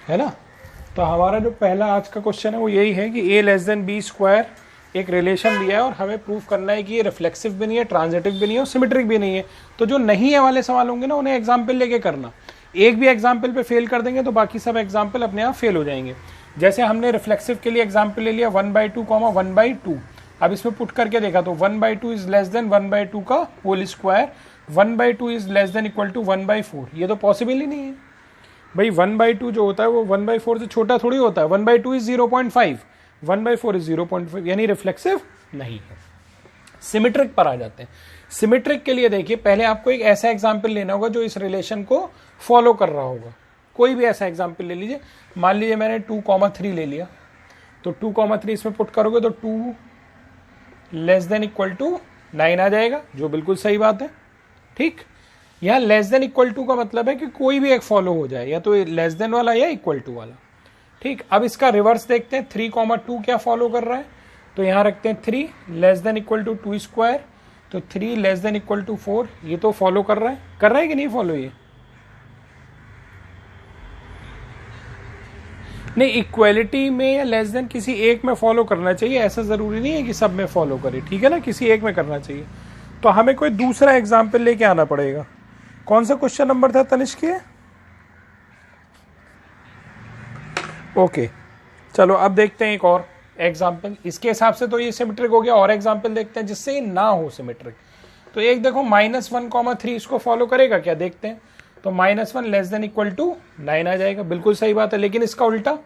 है ना। तो हमारा जो पहला आज का क्वेश्चन है वो यही है कि a less than B square एक रिलेशन दिया है और हमें प्रूफ करना है कि ये रिफ्लेक्सिव भी नहीं है, ट्रांजिटिव भी नहीं है और सिमेट्रिक भी नहीं है। तो जो नहीं है वाले सवाल होंगे ना, उन्हें एग्जाम्पल लेके करना। एक भी एग्जाम्पल पे फेल कर देंगे तो बाकी सब एग्जाम्पल अपने आप फेल हो जाएंगे। जैसे हमने रिफ्लेक्सिव के लिए एग्जाम्पल ले लिया 1/2, 1/2। अब इसमें पुट करके देखा तो 1/2 इज लेस देन 1/2 का whole square, 1/2 is less than equal to 1/4। ये तो पॉसिबल ही नहीं है भाई। 1/2 जो होता है वो 1/4 से छोटा थोड़ी होता है। 1/2 इज 0.5, 1/4 इज 0.5, यानी रिफ्लेक्सिव नहीं है। सिमेट्रिक पर आ जाते हैं। सिमेट्रिक के लिए देखिए, पहले आपको एक ऐसा एग्जाम्पल लेना होगा जो इस रिलेशन को फॉलो कर रहा होगा। कोई भी ऐसा एग्जाम्पल ले लीजिए। मान लीजिए मैंने 2,3 ले लिया, तो 2,3 इसमें पुट करोगे तो 2 लेस देन इक्वल टू 9 आ जाएगा, जो बिल्कुल सही बात है। ठीक, यहाँ लेस देन इक्वल टू का मतलब है कि कोई भी एक फॉलो हो जाए, या तो लेस देन वाला या इक्वल टू वाला। ठीक, अब इसका रिवर्स देखते हैं। 3,2 क्या फॉलो कर रहा है, तो यहाँ रखते हैं 3 less than equal to 2 square, तो 3 लेस देन इक्वल टू 4। ये तो फॉलो कर रहा है कि नहीं फॉलो? ये नहीं, इक्वलिटी में या लेस देन किसी एक में फॉलो करना चाहिए, ऐसा जरूरी नहीं है कि सब में फॉलो करे, ठीक है ना, किसी एक में करना चाहिए। तो हमें कोई दूसरा एग्जाम्पल लेके आना पड़ेगा। कौन सा क्वेश्चन नंबर था तनिष्क के? ओके, चलो अब देखते हैं एक और एग्जाम्पल। इसके हिसाब से तो ये सिमेट्रिक हो गया। और एग्जाम्पल देखते हैं जिससे ये ना हो सिमेट्रिक। तो एक देखो -1,3 इसको फॉलो करेगा क्या, देखते हैं। तो -1 लेस देन इक्वल टू 9 आ जाएगा, बिल्कुल सही बात है। लेकिन इसका उल्टा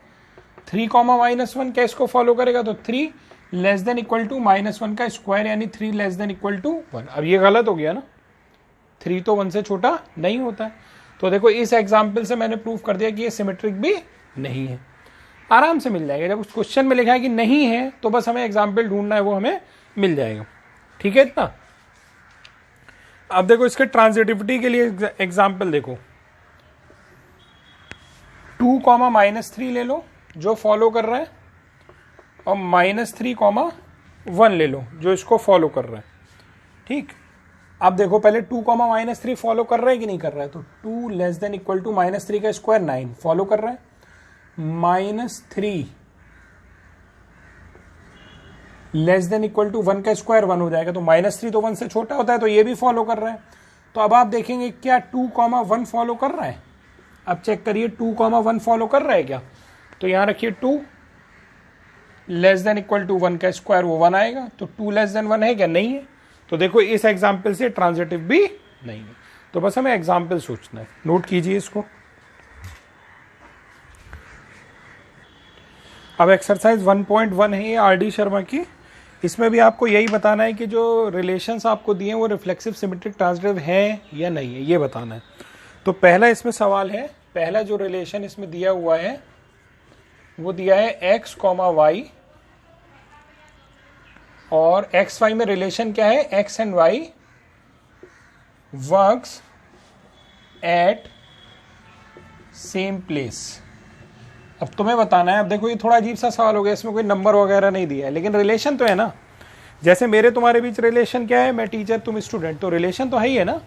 3, -1 क्या इसको फॉलो करेगा, तो 3 लेस देन इक्वल टू -1 का स्क्वायर, यानी 3 लेस देन इक्वल टू 1। अब ये गलत हो गया ना, 3 तो 1 से छोटा नहीं होता है। तो देखो इस एग्जाम्पल से मैंने प्रूव कर दिया कि ये सिमेट्रिक भी नहीं है। आराम से मिल जाएगा। जब उस क्वेश्चन में लिखा है कि नहीं है तो बस हमें एग्जाम्पल ढूंढना है, वो हमें मिल जाएगा। ठीक है इतना। अब देखो इसके ट्रांजिटिविटी के लिए एग्जाम्पल देखो। 2, -3 ले लो जो फॉलो कर रहा है, और -3, 1 ले लो जो इसको फॉलो कर रहा है। ठीक, अब देखो पहले 2, -3 फॉलो कर रहा है कि नहीं कर रहा है, तो 2 लेस देन इक्वल टू -3 का स्क्वायर 9 फॉलो कर रहा है। -3 लेस देन इक्वल टू 1 का स्क्वायर 1 हो जाएगा, तो -3 तो 1 से छोटा होता है, तो ये भी फॉलो कर रहा है। तो अब आप देखेंगे क्या 2, 1 फॉलो कर रहा है। अब चेक करिए 2, 1 फॉलो कर रहा है क्या। तो यहां रखिए 2 लेस देन इक्वल टू 1 का स्क्वायर, वो 1 आएगा। तो 2 लेस देन 1 है क्या, नहीं है। तो देखो इस एग्जाम्पल से ट्रांजिटिव भी नहीं है। तो बस हमें एग्जाम्पल सोचना है, नोट कीजिए इसको। अब एक्सरसाइज 1.1 है आरडी शर्मा की। इसमें भी आपको यही बताना है कि जो रिलेशंस आपको दिए हैं वो रिफ्लेक्सिव, सिमेट्रिक, ट्रांजिटिव है या नहीं है, ये बताना है। तो पहला इसमें सवाल है, पहला जो रिलेशन इसमें दिया हुआ है वो दिया है x, y, और x, y में रिलेशन क्या है, x and y works at same place. अब तुम्हें बताना है। अब देखो ये थोड़ा अजीब सा सवाल हो गया, इसमें कोई नंबर वगैरह नहीं दिया है, लेकिन रिलेशन तो है ना। जैसे मेरे तुम्हारे बीच रिलेशन क्या है, मैं टीचर तुम स्टूडेंट, तो रिलेशन तो है ही है ना।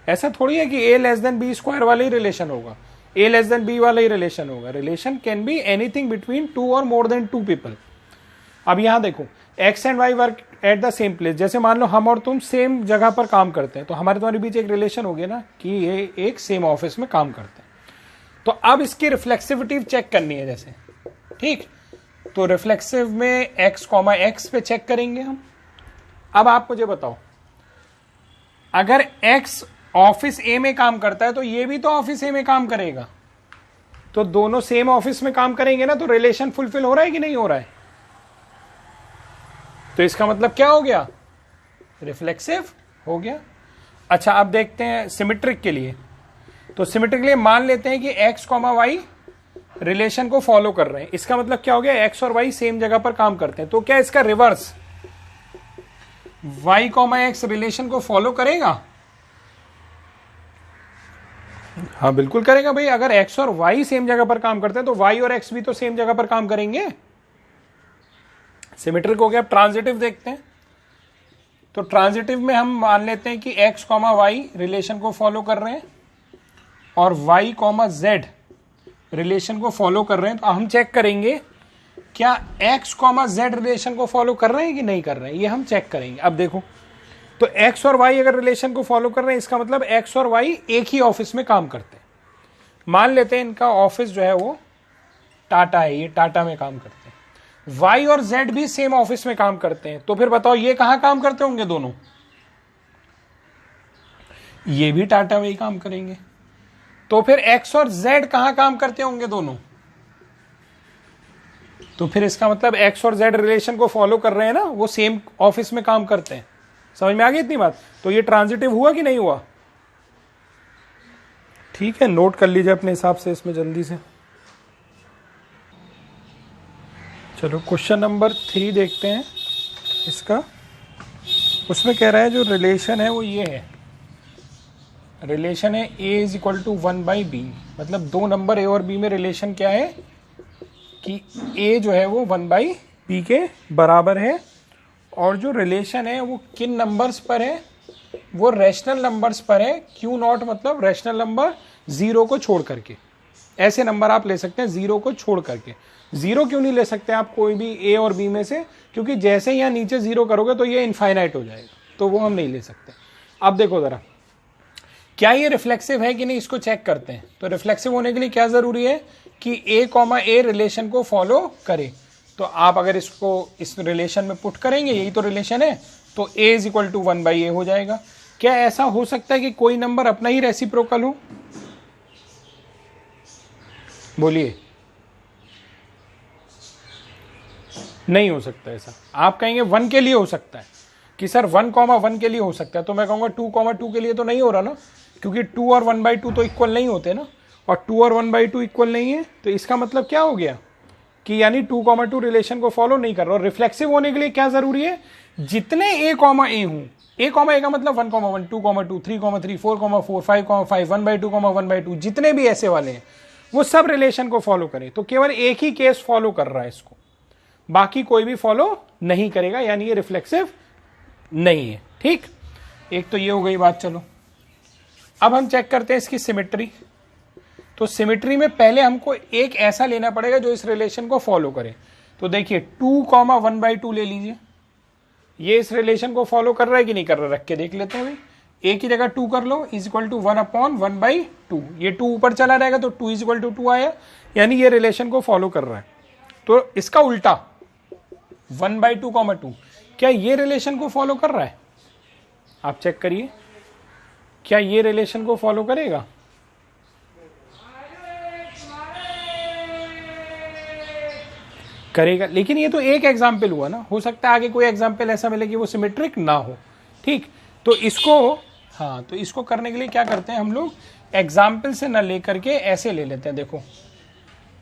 ऐसा थोड़ी है कि a less than B square वाला ही रिलेशन होगा, a लेस देन बी वाला ही रिलेशन होगा। Relation can be anything between 2 और मोर देन 2 पीपल। अब यहां देखो x and y work at the same place. जैसे मान लो हम और तुम सेम जगह पर काम करते हैं, तो हमारे तुम्हारे बीच एक रिलेशन हो गया ना कि ये एक सेम ऑफिस में काम करते हैं। तो अब इसकी रिफ्लेक्सिविटी चेक करनी है जैसे, ठीक। तो रिफ्लेक्सिव में x, x पे चेक करेंगे हम। अब आप मुझे बताओ, अगर x ऑफिस ए में काम करता है तो ये भी तो ऑफिस ए में काम करेगा, तो दोनों सेम ऑफिस में काम करेंगे ना, तो रिलेशन फुलफिल हो रहा है कि नहीं हो रहा है। तो इसका मतलब क्या हो गया, रिफ्लेक्सिव हो गया। अच्छा अब देखते हैं सिमेट्रिक के लिए। तो सिमेट्रिक के लिए मान लेते हैं कि x, y रिलेशन को फॉलो कर रहे हैं। इसका मतलब क्या हो गया, x और y सेम जगह पर काम करते हैं। तो क्या इसका रिवर्स y, x रिलेशन को फॉलो करेगा? हाँ बिल्कुल करेगा भाई। अगर x और y सेम जगह पर काम करते हैं तो y और x भी तो सेम जगह पर काम करेंगे। सिमेट्रिक हो गया। अब ट्रांजिटिव देखते हैं। तो ट्रांजिटिव में हम मान लेते हैं कि x, y रिलेशन को फॉलो कर रहे हैं और y, z रिलेशन को फॉलो कर रहे हैं, तो हम चेक करेंगे क्या x, z रिलेशन को फॉलो कर रहे हैं कि नहीं कर रहे हैं, ये हम चेक करेंगे। अब देखो, तो x और y अगर रिलेशन को फॉलो कर रहे हैं, इसका मतलब x और y एक ही ऑफिस में काम करते हैं। मान लेते हैं इनका ऑफिस जो है वो टाटा है, ये टाटा में काम करते हैं। y और z भी सेम ऑफिस में काम करते हैं, तो फिर बताओ ये कहां काम करते होंगे दोनों? ये भी टाटा में ही काम करेंगे। तो फिर x और z कहां काम करते होंगे दोनों? तो फिर इसका मतलब x और z रिलेशन को फॉलो कर रहे हैं ना, वो सेम ऑफिस में काम करते हैं। समझ में आ गई इतनी बात? तो ये ट्रांजिटिव हुआ कि नहीं हुआ? ठीक है, नोट कर लीजिए अपने हिसाब से इसमें जल्दी से। चलो क्वेश्चन नंबर 3 देखते हैं इसका। उसमें कह रहा है जो रिलेशन है वो ये है, रिलेशन है a is equal to 1/b, मतलब दो नंबर a और b में रिलेशन क्या है कि a जो है वो 1/b के बराबर है, और जो रिलेशन है वो किन नंबर्स पर है? वो रैशनल नंबर्स पर है। क्यू नॉट मतलब रैशनल नंबर, जीरो को छोड़ करके। ऐसे नंबर आप ले सकते हैं जीरो को छोड़ करके। जीरो क्यों नहीं ले सकते आप कोई भी ए और बी में से? क्योंकि जैसे ही यहाँ नीचे जीरो करोगे तो ये इनफाइनाइट हो जाएगा, तो वो हम नहीं ले सकते। अब देखो जरा, क्या ये रिफ्लेक्सिव है कि नहीं, इसको चेक करते हैं। तो रिफ्लेक्सिव होने के लिए क्या जरूरी है कि a, रिलेशन को फॉलो करे। तो आप अगर इसको इस रिलेशन में पुट करेंगे, यही तो रिलेशन है, तो a is equal to 1/a हो जाएगा। क्या ऐसा हो सकता है कि कोई नंबर अपना ही रेसिप्रोकल हो? बोलिए, नहीं हो सकता ऐसा। आप कहेंगे 1 के लिए हो सकता है कि सर 1,1 के लिए हो सकता है, तो मैं कहूंगा 2,2 के लिए तो नहीं हो रहा ना, क्योंकि 2 और 1/2 तो इक्वल नहीं होते ना, और 2 और 1/2 इक्वल नहीं है। तो इसका मतलब क्या हो गया कि यानी 2,2 रिलेशन को फॉलो नहीं कर रहा। और रिफ्लेक्सिव होने के लिए क्या जरूरी है? जितने a, a हूं, a, a का मतलब 1,1, 2,2, 3,3, 4,4, 5,5, 1/2, 1/2, जितने भी ऐसे वाले हैं वो सब रिलेशन को फॉलो करें। तो केवल एक ही केस फॉलो कर रहा है इसको, बाकी कोई भी फॉलो नहीं करेगा, यानी ये रिफ्लेक्सिव नहीं है। ठीक, एक तो ये हो गई बात। चलो अब हम चेक करते हैं इसकी सिमेट्री। तो सिमेट्री में पहले हमको एक ऐसा लेना पड़ेगा जो इस रिलेशन को फॉलो करे। तो देखिए 2,1/2 ले लीजिए, ये इस रिलेशन को फॉलो कर रहा है कि नहीं कर रहा, रख के देख लेते हैं भाई। एक ही जगह 2 कर लो, इज इक्वल टू 1/1/2। ये 2 ऊपर चला रहेगा तो 2 इज इक्वल टू 2 आया, यानी ये रिलेशन को फॉलो कर रहा है। तो इसका उल्टा 1/2,2, क्या ये रिलेशन को फॉलो कर रहा है? आप चेक करिए, क्या ये रिलेशन को फॉलो करेगा? करेगा, लेकिन ये तो एक एग्जाम्पल हुआ ना, हो सकता है आगे कोई एग्जाम्पल ऐसा मिले कि वो सिमेट्रिक ना हो। ठीक, तो इसको, हाँ, तो इसको करने के लिए क्या करते हैं हम लोग, एग्जाम्पल से ना लेकर के ऐसे ले लेते हैं। देखो,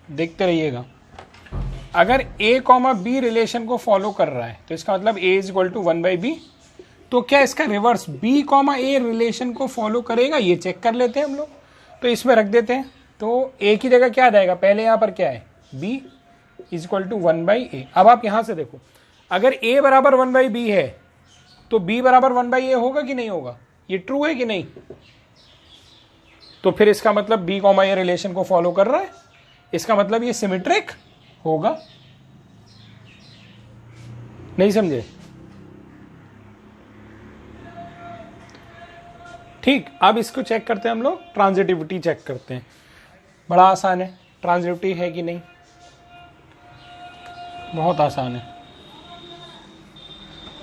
देखते रहिएगा, अगर a, b रिलेशन को फॉलो कर रहा है तो इसका मतलब a is equal to 1/b। तो क्या इसका रिवर्स b, a रिलेशन को फॉलो करेगा? ये चेक कर लेते हैं हम लोग। तो इसमें रख देते हैं, तो a की जगह क्या आ जाएगा, पहले यहां पर क्या है, b is equal to 1/a। अब आप यहां से देखो, अगर a बराबर 1/b है तो b बराबर 1/a होगा कि नहीं होगा? ये ट्रू है कि नहीं? तो फिर इसका मतलब b, a रिलेशन को फॉलो कर रहा है, इसका मतलब ये सिमेट्रिक होगा। नहीं समझे? ठीक, अब इसको चेक करते हैं हम लोग, ट्रांजिटिविटी चेक करते हैं। बड़ा आसान है, ट्रांजिटिविटी है कि नहीं, बहुत आसान है।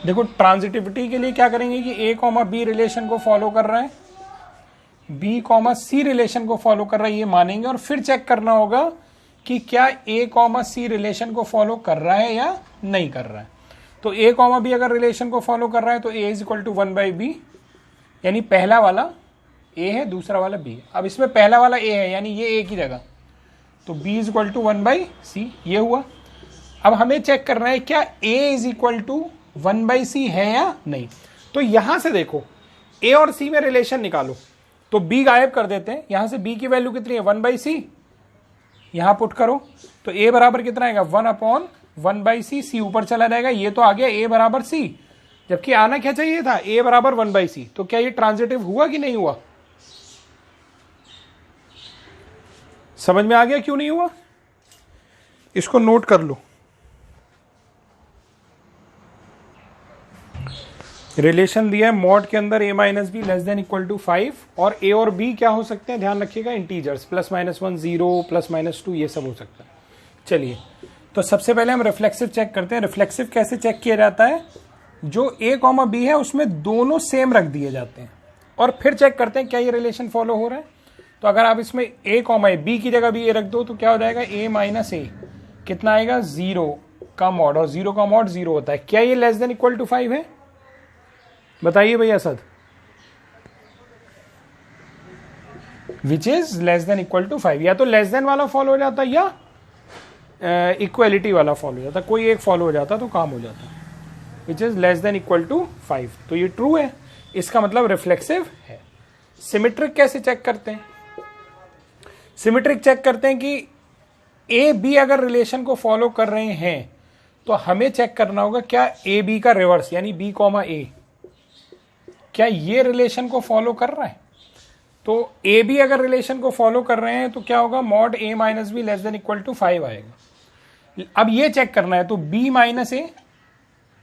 देखो, ट्रांजिटिविटी के लिए क्या करेंगे कि a, b रिलेशन को फॉलो कर रहा है, b, c रिलेशन को फॉलो कर रहा है, ये मानेंगे, और फिर चेक करना होगा कि क्या a, c रिलेशन को फॉलो कर रहा है या नहीं कर रहा है। तो a, b अगर रिलेशन को फॉलो कर रहा है तो a is equal to 1/b, यानी पहला वाला a है, दूसरा वाला b है। अब इसमें पहला वाला a है, यानी ये a की जगह, तो b is equal to 1/c, ये हुआ। अब हमें चेक करना है क्या a is equal to 1/c है या नहीं। तो यहां से देखो, a और c में रिलेशन निकालो, तो b गायब कर देते हैं, यहां से b की वैल्यू कितनी है, 1/c, यहां पुट करो, तो a बराबर कितना आएगा, 1/1/c, c ऊपर चला जाएगा, ये तो आ गया a बराबर c, जबकि आना क्या चाहिए था, a बराबर 1/c। तो क्या ये ट्रांजिटिव हुआ कि नहीं हुआ? समझ में आ गया क्यों नहीं हुआ? इसको नोट कर लो। रिलेशन दिया है मॉड के अंदर a minus B less than equal to 5, और a और b क्या हो सकते हैं, ध्यान रखिएगा, इंटीजर्स, +-1 0 +-2 ये सब हो सकता है। चलिए, तो सबसे पहले हम रिफ्लेक्सिव चेक करते हैं। रिफ्लेक्सिव कैसे चेक किया जाता है? जो a, b है उसमें दोनों सेम रख दिए जाते हैं और फिर चेक करते हैं क्या ये रिलेशन फॉलो हो रहा है। तो अगर आप इसमें a, b की जगह भी a रख दो तो क्या हो जाएगा, a माइनस a कितना आएगा, 0 का मॉड, और 0 का मॉड 0 होता है। क्या ये लेस देन इक्वल टू 5 है? बताइए भैया Asad. Which is less than equal to 5, या तो लेस देन वाला फॉलो हो जाता है या इक्वलिटी वाला फॉलो हो जाता, कोई एक फॉलो हो जाता तो काम हो जाता। Which is less than equal to 5, तो ये ट्रू है, इसका मतलब रिफ्लेक्सिव है। सिमेट्रिक कैसे चेक करते हैं? सिमेट्रिक चेक करते हैं कि ए बी अगर रिलेशन को फॉलो कर रहे हैं तो हमें चेक करना होगा क्या ए बी का रिवर्स यानी बी कॉमा ए, क्या ये रिलेशन को फॉलो कर रहा है? तो ए बी अगर रिलेशन को फॉलो कर रहे हैं तो क्या होगा, mod a minus B less than equal to 5 आएगा। अब ये चेक करना है तो b माइनस ए,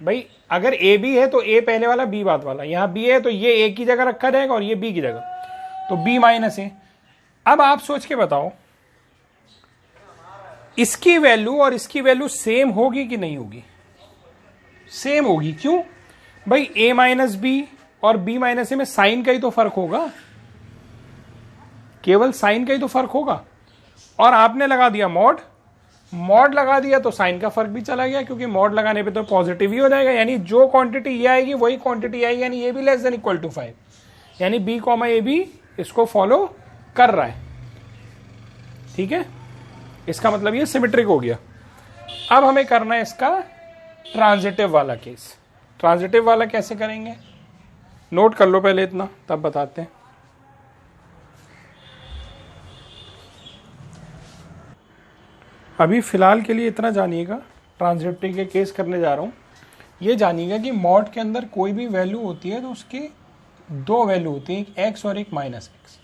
भाई अगर ए बी है तो ए पहले वाला बी बाद वाला, यहां बी है तो ये ए की जगह रखा जाएगा और ये बी की जगह, तो b माइनस ए। अब आप सोच के बताओ इसकी वैल्यू और इसकी वैल्यू सेम होगी कि नहीं होगी? सेम होगी। क्यों भाई? a माइनस बी और b माइनस ए में साइन का ही तो फर्क होगा, केवल साइन का ही तो फर्क होगा। और आपने लगा दिया मॉड, मॉड लगा दिया तो साइन का फर्क भी चला गया, क्योंकि मॉड लगाने पे तो पॉजिटिव ही हो जाएगा, यानी जो क्वांटिटी ये आएगी वही क्वांटिटी आएगी, यानी ये भी लेस देन इक्वल टू 5, यानी b कॉमा ए बी इसको फॉलो कर रहा है। ठीक है, इसका मतलब ये सिमेट्रिक हो गया। अब हमें करना है इसका ट्रांजिटिव वाला केस। ट्रांजिटिव वाला कैसे करेंगे, नोट कर लो पहले इतना, तब बताते हैं। अभी फिलहाल के लिए इतना जानिएगा, ट्रांजिटिव के केस करने जा रहा हूं। ये जानिएगा कि मॉड के अंदर कोई भी वैल्यू होती है तो उसकी दो वैल्यू होती है, एक एक्स और एक माइनस एक्स।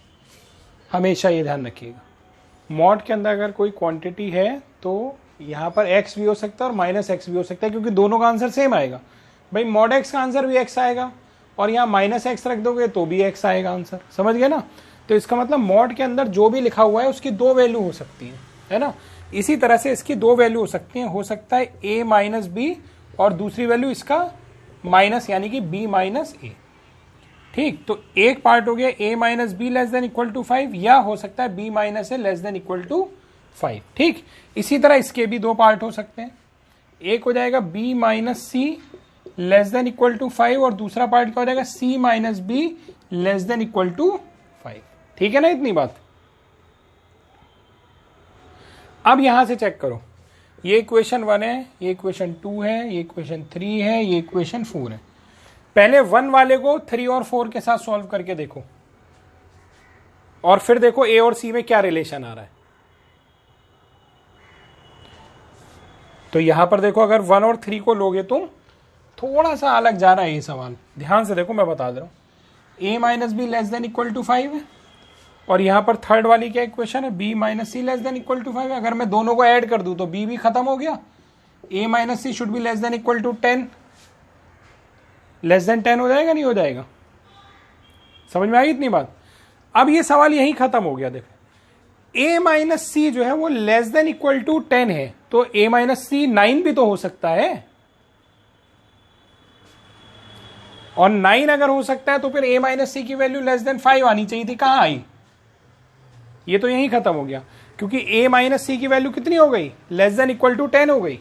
हमेशा ये ध्यान रखिएगा, मॉड के अंदर अगर कोई क्वांटिटी है तो यहाँ पर x भी हो सकता है और माइनस एक्स भी हो सकता है, क्योंकि दोनों का आंसर सेम आएगा। भाई मॉड x का आंसर भी x आएगा और यहाँ माइनस एक्स रख दोगे तो भी x आएगा आंसर, समझ गए ना? तो इसका मतलब मॉड के अंदर जो भी लिखा हुआ है उसकी दो वैल्यू हो सकती है ना? इसी तरह से इसकी दो वैल्यू हो सकती हैं, हो सकता है a माइनस बी और दूसरी वैल्यू इसका माइनस यानी कि b माइनस ए। ठीक, तो एक पार्ट हो गया a minus B less than equal to 5, या हो सकता है b minus A less than equal to 5। ठीक, इसी तरह इसके भी दो पार्ट हो सकते हैं, एक हो जाएगा b minus C less than equal to 5 और दूसरा पार्ट क्या हो जाएगा, c minus B less than equal to 5। ठीक है ना इतनी बात? अब यहां से चेक करो, ये इक्वेशन 1 है, ये इक्वेशन 2 है, ये इक्वेशन 3 है, ये इक्वेशन 4 है। पहले 1 वाले को 3 और 4 के साथ सॉल्व करके देखो और फिर देखो a और c में क्या रिलेशन आ रहा है। तो यहां पर देखो, अगर 1 और 3 को लोगे तुम, थोड़ा सा अलग जा रहा है ये सवाल, ध्यान से देखो, मैं बता दे रहा हूं। a minus B less than equal to 5 है और यहां पर थर्ड वाली क्या इक्वेशन है, b minus C less than equal to 5 है। अगर मैं दोनों को ऐड कर दूं तो b भी खत्म हो गया, a minus C should be less than equal to 10, less than 10 हो जाएगा, नहीं हो जाएगा? समझ में आई इतनी बात? अब ये सवाल यही खत्म हो गया। देखो a माइनस सी जो है वो लेस देन इक्वल टू 10 है, तो a माइनस सी 9 भी तो हो सकता है, और 9 अगर हो सकता है तो फिर a माइनस सी की वैल्यू लेस देन 5 आनी चाहिए थी, कहां आई? ये तो यही खत्म हो गया, क्योंकि a माइनस सी की वैल्यू कितनी हो गई, लेस देन इक्वल टू 10 हो गई,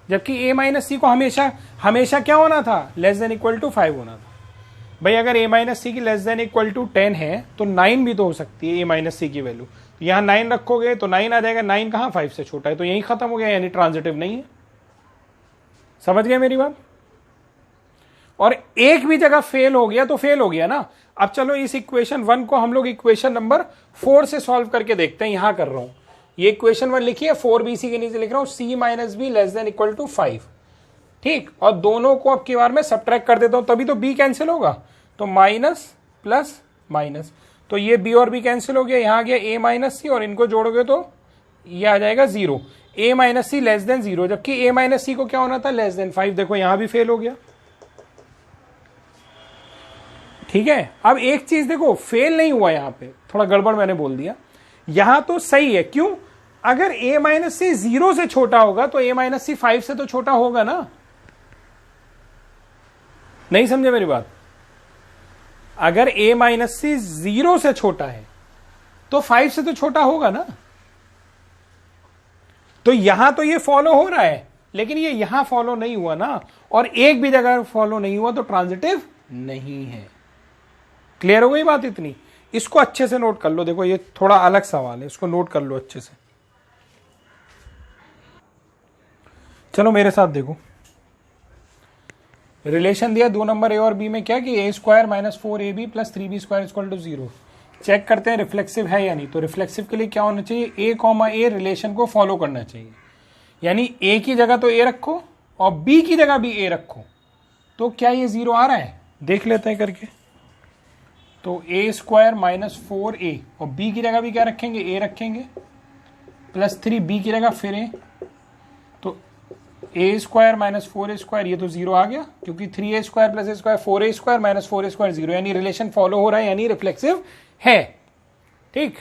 जबकि a माइनस सी को हमेशा क्या होना था, लेस देन इक्वल टू 5 होना था। भाई अगर a माइनस सी की लेस देन इक्वल टू 10 है तो 9 भी तो हो सकती है a माइनस सी की वैल्यू, तो यहां 9 रखोगे तो 9 आ जाएगा, 9 कहां, 5 से छोटा है, तो यही खत्म हो गया, यानी ट्रांजिटिव नहीं है। समझ गए मेरी बात? और एक भी जगह फेल हो गया तो फेल हो गया ना। अब चलो इस इक्वेशन 1 को हम लोग इक्वेशन नंबर 4 से सॉल्व करके देखते हैं। यहां कर रहा हूं, ये इक्वेशन 1 लिखी है, 4bc के नीचे लिख रहा हूं c minus B less than equal to 5। ठीक, और दोनों को अब की बार में सब्ट्रैक्ट कर देता हूं, तभी तो b कैंसिल होगा, तो माइनस प्लस माइनस, तो ये बी और बी कैंसिल हो गया, यहां आ गया ए माइनस सी और इनको जोड़ोगे तो ये आ जाएगा 0। ए माइनस सी लेस देन 0, जबकि ए माइनस सी को क्या होना था, लेस देन 5। देखो यहां भी फेल हो गया। ठीक है, अब एक चीज देखो, फेल नहीं हुआ, यहां पे थोड़ा गड़बड़ मैंने बोल दिया, यहां तो सही है। क्यों? अगर a माइनस सी 0 से छोटा होगा तो a माइनस सी 5 से तो छोटा होगा ना। नहीं समझे मेरी बात? अगर a माइनस सी 0 से छोटा है तो 5 से तो छोटा होगा ना। तो यहां तो ये फॉलो हो रहा है, लेकिन ये यहां फॉलो नहीं हुआ ना, और एक भी जगह फॉलो नहीं हुआ तो ट्रांजिटिव नहीं है। क्लियर हो गई बात इतनी? इसको अच्छे से नोट कर लो। देखो ये थोड़ा अलग सवाल है, इसको नोट कर लो अच्छे से। चलो मेरे साथ देखो, रिलेशन दिया 2 नंबर ए और बी में क्या कि A square minus 4ab plus 3b square equal to 0। Check करते हैं रिफ्लेक्सिव है या नहीं। तो रिफ्लेक्सिव के लिए क्या होना चाहिए, ए कॉमा ए रिलेशन को फॉलो करना चाहिए, यानी ए की जगह तो ए रखो और बी की जगह भी ए रखो। तो क्या ये 0 आ रहा है? देख लेते हैं करके। तो ए स्क्वायर माइनस 4a और बी की जगह भी क्या रखेंगे, ए रखेंगे, प्लस 3b की जगह फिर ए। तो ए स्क्वायर माइनस 4a स्क्वायर, ये तो 0 आ गया, क्योंकि 3a square plus a square 4a square minus 4a square 0, यानी रिलेशन फॉलो हो रहा है, यानी रिफ्लेक्सिव है। ठीक,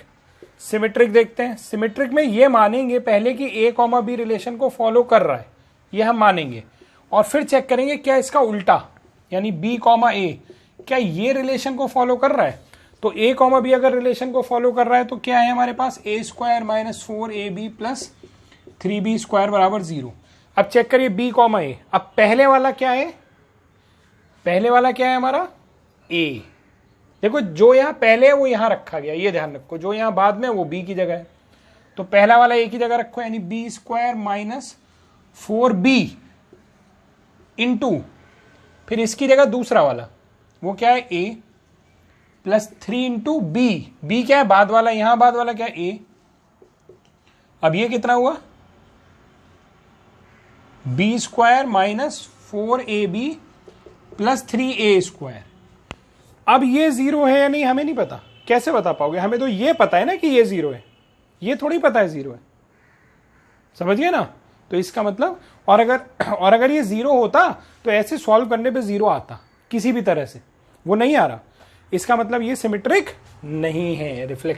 सिमेट्रिक देखते हैं। सिमेट्रिक में ये मानेंगे पहले कि a कॉमा बी रिलेशन को फॉलो कर रहा है, ये हम मानेंगे, और फिर चेक करेंगे क्या इसका उल्टा, यानी b कॉमा a क्या ये रिलेशन को फॉलो कर रहा है। तो a कॉमा बी अगर रिलेशन को फॉलो कर रहा है तो क्या है हमारे पास, a square minus 4ab plus 3b square बराबर 0। अब चेक करिए b कॉमा a। अब पहले वाला क्या है, पहले वाला क्या है हमारा, a। देखो जो यहां पहले है वो यहां रखा गया, ये ध्यान रखो, जो यहां बाद में वो b की जगह है। तो पहला वाला a की जगह रखो, यानी b square minus 4b into, फिर इसकी जगह दूसरा वाला वो क्या है, a plus 3 into B. B क्या है, बाद वाला, यहां बाद वाला क्या है, a। अब ये कितना हुआ, B square minus 4ab plus 3a square. अब ये 0 है या नहीं हमें नहीं पता, कैसे बता पाओगे? हमें तो ये पता है ना कि ये 0 है, ये थोड़ी पता है 0 है। समझिए ना? तो इसका मतलब, और अगर ये 0 होता तो ऐसे सॉल्व करने पे 0 आता किसी भी तरह से, वो नहीं आ रहा। इसका मतलब ये सिमेट्रिक नहीं है, रिफ्लेक्स